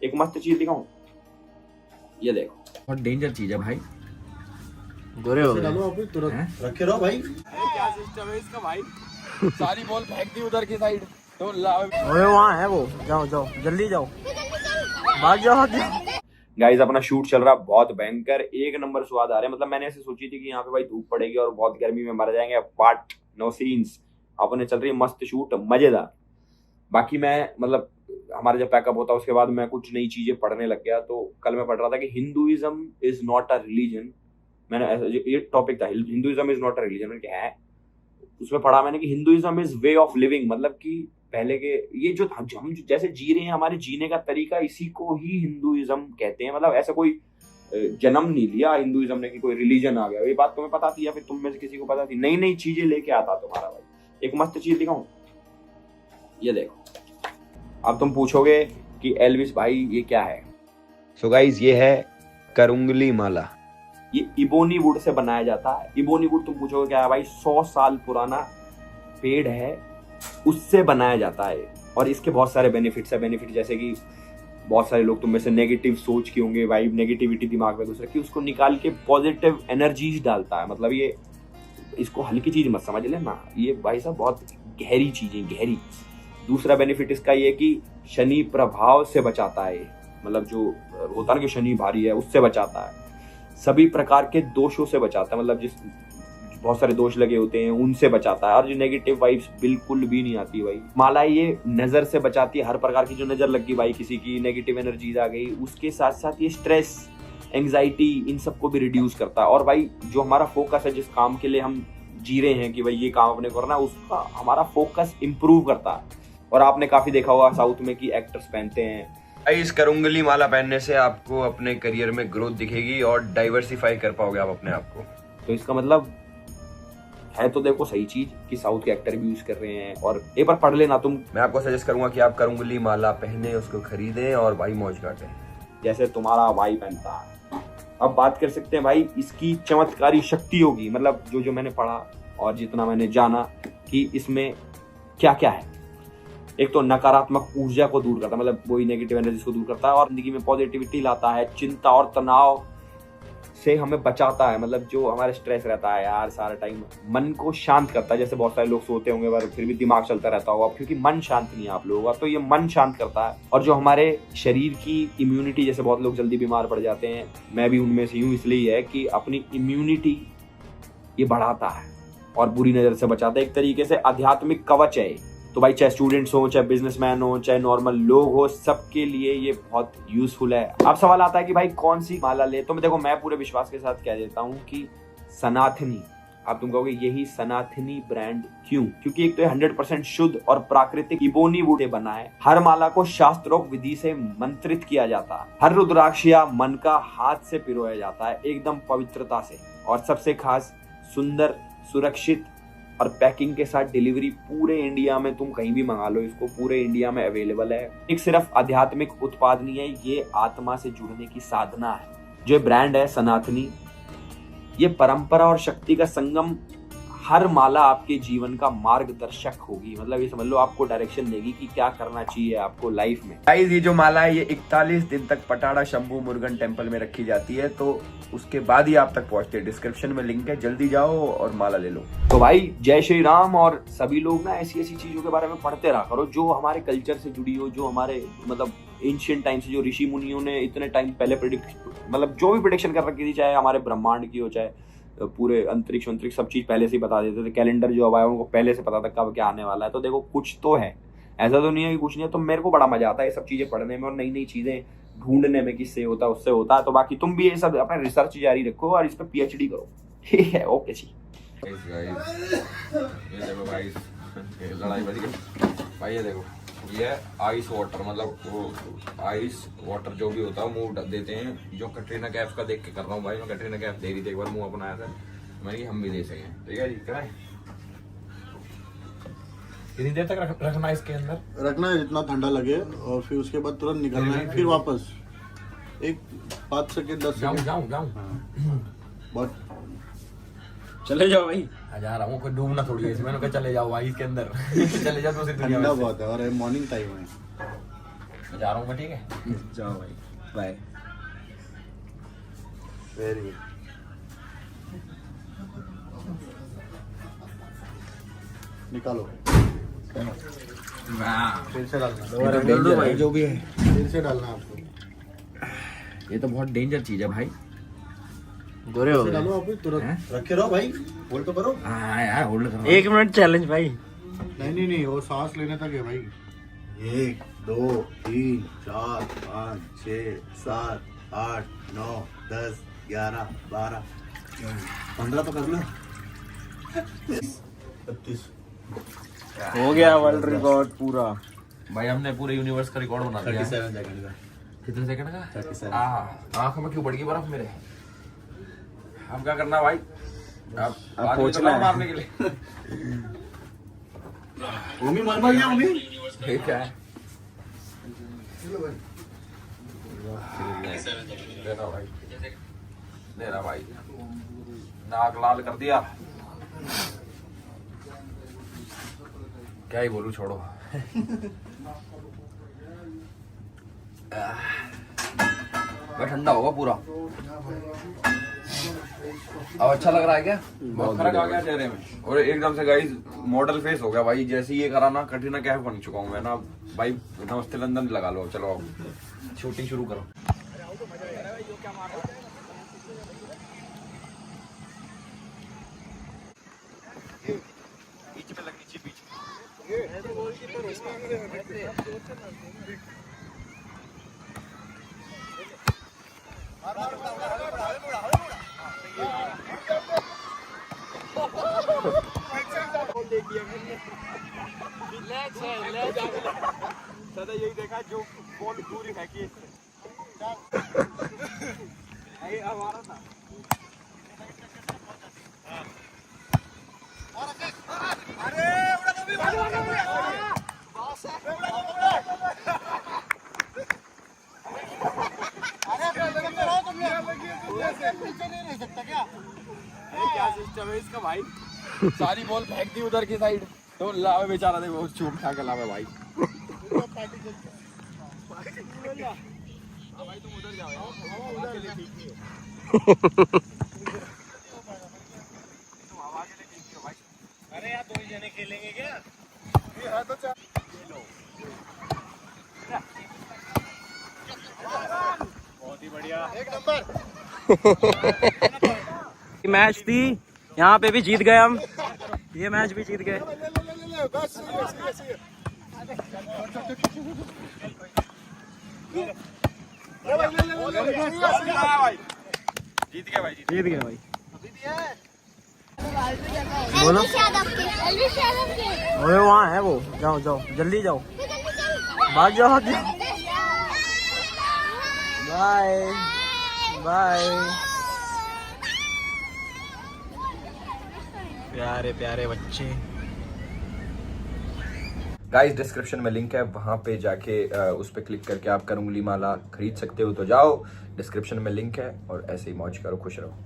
एक मस्त चीज दिखाऊं, ये देखो, बहुत डेंजर चीज है भाई। गोरे हो गए। डालो आप तुरंत रखे रहो भाई। क्या सिस्टम है इसका भाई? सारी बॉल फेंक दी उधर की साइड तो अरे वहाँ है वो, जाओ जाओ जल्दी जाओ, भाग जाओ भाग जाओ। गाइस अपना शूट चल रहा, बहुत भयंकर, एक नंबर स्वाद आ रहा है। मतलब मैंने ऐसे सोची थी कि यहाँ पे भाई धूप पड़ेगी और बहुत गर्मी में मर जाएंगे, बट नो सीन्स, अपने चल रही है मस्त शूट, मजेदार। बाकी मैं मतलब हमारा जब पैकअप होता है उसके बाद मैं कुछ नई चीजें पढ़ने लग गया। तो कल मैं पढ़ रहा था कि Hinduism is not a religion. मैंने ये टॉपिक था, Hinduism is not a religion. मैंने क्या है उसमें पढ़ा मैंने कि Hinduism is way of living, मतलब कि पहले के ये जो हम जैसे जी रहे हैं, हमारे जीने का तरीका, इसी को ही हिंदुइज्म कहते हैं। मतलब ऐसा कोई जन्म नहीं लिया हिंदुइज्म ने कि कोई रिलीजन आ गया। ये बात तुम्हें पता थी या फिर तुम में से किसी को पता थी? नई नई चीजें लेके आता तुम्हारा भाई। एक मस्त चीज दिखाऊं, ये देखो। अब तुम पूछोगे कि एल्विस भाई ये क्या है? सो गाइस ये है करुंगली माला। ये इबोनी वुड से बनाया जाता है। इबोनी वुड तुम पूछोगे क्या है भाई? 100 साल पुराना पेड़ है, उससे बनाया जाता है। और इसके बहुत सारे बेनिफिट्स है। बेनिफिट जैसे कि बहुत सारे लोग तुम में से नेगेटिव सोच के होंगे, भाई नेगेटिविटी दिमाग में घुस रखी, उसको निकाल के पॉजिटिव एनर्जीज डालता है। मतलब ये इसको हल्की चीज मत समझ लेना, ये भाई साहब बहुत गहरी चीज है, गहरी। दूसरा बेनिफिट इसका ये कि शनि प्रभाव से बचाता है। मतलब जो होता है ना कि शनि भारी है, उससे बचाता है। सभी प्रकार के दोषों से बचाता है, मतलब जिस बहुत सारे दोष लगे होते हैं उनसे बचाता है। और जो नेगेटिव वाइब्स बिल्कुल भी नहीं आती भाई। माला ये नजर से बचाती है, हर प्रकार की जो नजर लग गई भाई, किसी की नेगेटिव एनर्जीज आ गई, उसके साथ साथ ये स्ट्रेस, एंग्जाइटी, इन सबको भी रिड्यूस करता है। और भाई जो हमारा फोकस है, जिस काम के लिए हम जी रहे हैं कि भाई ये काम अपने करना है, उसका हमारा फोकस इंप्रूव करता है। और आपने काफी देखा होगा साउथ में कि एक्टर्स पहनते हैं। इस करुंगली माला पहनने से आपको अपने करियर में ग्रोथ दिखेगी और डाइवर्सिफाई कर पाओगे आप अपने आप को। तो इसका मतलब है तो देखो सही चीज कि साउथ के एक्टर भी यूज कर रहे हैं। और एक बार पढ़ लेना तुम। मैं आपको सजेस्ट करूंगा कि आप करुंगली माला पहने, उसको खरीदें और भाई मौज काटें जैसे तुम्हारा भाई पहनता है। अब बात कर सकते हैं भाई इसकी चमत्कारी शक्ति होगी। मतलब जो मैंने पढ़ा और जितना मैंने जाना कि इसमें क्या क्या है। एक तो नकारात्मक ऊर्जा को दूर करता है, मतलब वही नेगेटिव एनर्जी को दूर करता है और जिंदगी में पॉजिटिविटी लाता है। चिंता और तनाव से हमें बचाता है, मतलब जो हमारे स्ट्रेस रहता है यार सारा टाइम, मन को शांत करता है। जैसे बहुत सारे लोग सोते होंगे पर फिर भी दिमाग चलता रहता होगा, क्योंकि मन शांत नहीं है आप लोगों का, तो ये मन शांत करता है। और जो हमारे शरीर की इम्यूनिटी, जैसे बहुत लोग जल्दी बीमार पड़ जाते हैं, मैं भी उनमें से हूँ, इसलिए है कि अपनी इम्यूनिटी ये बढ़ाता है और बुरी नजर से बचाता है। एक तरीके से आध्यात्मिक कवच है। तो भाई चाहे स्टूडेंट्स हो, चाहे बिजनेसमैन हो, चाहे नॉर्मल लोग हो, सबके लिए ये बहुत यूजफुल है। अब सवाल आता है कि भाई कौन सी माला ले? तो मैं देखो मैं पूरे विश्वास के साथ कह देता हूँ कि सनातनी। आप तुम कहोगे यही सनातनी ब्रांड क्यों? क्योंकि एक तो 100% शुद्ध और प्राकृतिक इबोनी वुड से बना है। हर माला को शास्त्रोक्त विधि से मंत्रित किया जाता है। हर रुद्राक्ष या मन का हाथ से पिरोया जाता है, एकदम पवित्रता से। और सबसे खास, सुंदर, सुरक्षित और पैकिंग के साथ डिलीवरी पूरे इंडिया में, तुम कहीं भी मंगा लो इसको, पूरे इंडिया में अवेलेबल है। एक सिर्फ आध्यात्मिक उत्पाद नहीं है, ये आत्मा से जुड़ने की साधना है। जो ब्रांड है सनातनी, ये परंपरा और शक्ति का संगम। हर माला आपके जीवन का मार्गदर्शक होगी, मतलब ये समझ लो आपको डायरेक्शन देगी कि क्या करना चाहिए आपको लाइफ में। गाइस ये जो माला है ये 41 दिन तक पटाड़ा शंभू मुरुगन टेम्पल में रखी जाती है, तो उसके बाद ही आप तक पहुंचते हैं। डिस्क्रिप्शन में लिंक है, जल्दी जाओ और माला ले लो। तो भाई जय श्री राम। और सभी लोग ना ऐसी चीजों के बारे में पढ़ते रहा करो जो हमारे कल्चर से जुड़ी हो, जो हमारे मतलब एंशिएंट टाइम से, जो ऋषि मुनियों ने इतने टाइम पहले मतलब जो भी प्रेडिक्शन कर रखी थी, चाहे हमारे ब्रह्मांड की हो, चाहे पूरे अंतरिक्ष सब चीज पहले से ही बता देते थे। कैलेंडर जो अब आया उनको पहले से पता था कब क्या आने वाला है। तो देखो कुछ तो है, ऐसा तो नहीं है कि कुछ नहीं है। तो मेरे को बड़ा मजा आता है ये सब चीजें पढ़ने में और नई नई चीजें ढूंढने में, किससे होता है उससे होता है। तो बाकी तुम भी ये सब अपने रिसर्च जारी रखो और इस पर PhD करो, ठीक है? ओके जी। ये देखो भाई, लड़ाई बज गई भाई। ये देखो ये आइस वाटर, मतलब वो आइस वाटर जो भी होता है मुंह देते हैं। जो कटरीना कैफ का देख के कर रहा हूँ भाई मैं। कटरीना कैफ दे रही थी एक बार, मुंह अपना आया था, मैंने हम भी दे सकें। ठीक है जी, कराएं। कितनी देर तक रखना है इसके अंदर? रखना है जितना ठंडा लगे और फिर उसके बाद तुरंत निकलना है, फिर वापस एक 5 सेकंड 10 सेकंड। जाऊँ बहुत चले जाओ भाई। जा रहा हूँ, कोई डूबना थोड़ी है इसमें। चले जाओ भाई इसके अंदर चले जाओ दूसरी दुनिया ठंडा में। बहुत है और मॉर्निंग टाइम है। जा रहा हूँ मैं, ठीक है? जाओ भाई, बाय। Very good. निकालो, फिर से डालना, दोबारा डाल दो भाई। जो भी है, फिर से डालना आपको। ये तो बहुत डेंजर चीज है भाई। गोरे हो फिर गए। डालो आप भी तुरंत, रखे रहो भाई, बोल तो करो। हाँ यार, होल्ड कर। 1 मिनट चैलेंज भाई। नहीं, वो सांस लेने तक है भाई। 1 2 3 4 5 6 7 8 9 10 11 12 15 तो कर लो। 32 हो गया वर्ल्ड रिकॉर्ड पूरा। भाई हमने पूरे यूनिवर्स का रिकॉर्ड बना दिया है। 37 सेकंड का। कितने सेकंड का? 37। आंखों में क्यों बढ़ गई बर्फ मेरे? अब क्या करना भाई? अब पहुंचना है। मारने के लिए। मम्मी मर गया मम्मी। ठीक है, दे रहा भाई, नाक लाल कर दिया। क्या ही बोलूं, छोड़ो। भाई ठंडा होगा पूरा। अब अच्छा लग रहा है क्या? बहुत फर्क आ गया चेहरे में, और एकदम से गाइस मॉडल फेस हो गया भाई। जैसे ये करा ना, कटरीना कैफ बन चुका हूँ मैं ना भाई। नमस्ते लंदन लगा लो। चलो अब शूटिंग शुरू करो। सदा यही देखा जो बॉल पूरी फेंकी हमारा था। क्या सिस्टम है इसका भाई? सारी बॉल फेंक दी उधर की साइड, तो लावे बेचारा देखो चूप खा के लावे भाई। भाई तुम उधर जाओ यार, उधर के लिए ठीक नहीं तुम हवा के लिए ठीक हो भाई। अरे यार 2 जने खेलेंगे क्या? ये है तो बहुत ही बढ़िया, 1 नंबर। मैच थी, यहाँ पे भी जीत गए हम। ये मैच भी जीत गए। जीत गए भाई, जीत गए भाई। बोलो। ओए वहाँ है वो, जाओ जाओ जल्दी जाओ, भाग जाओ भाग जाओ। Bye bye. प्यारे प्यारे बच्चे। गाइस डिस्क्रिप्शन में लिंक है, वहां पे जाके उस पे क्लिक करके आप करंगली माला खरीद सकते हो। तो जाओ, डिस्क्रिप्शन में लिंक है, और ऐसे ही मौज करो, खुश रहो।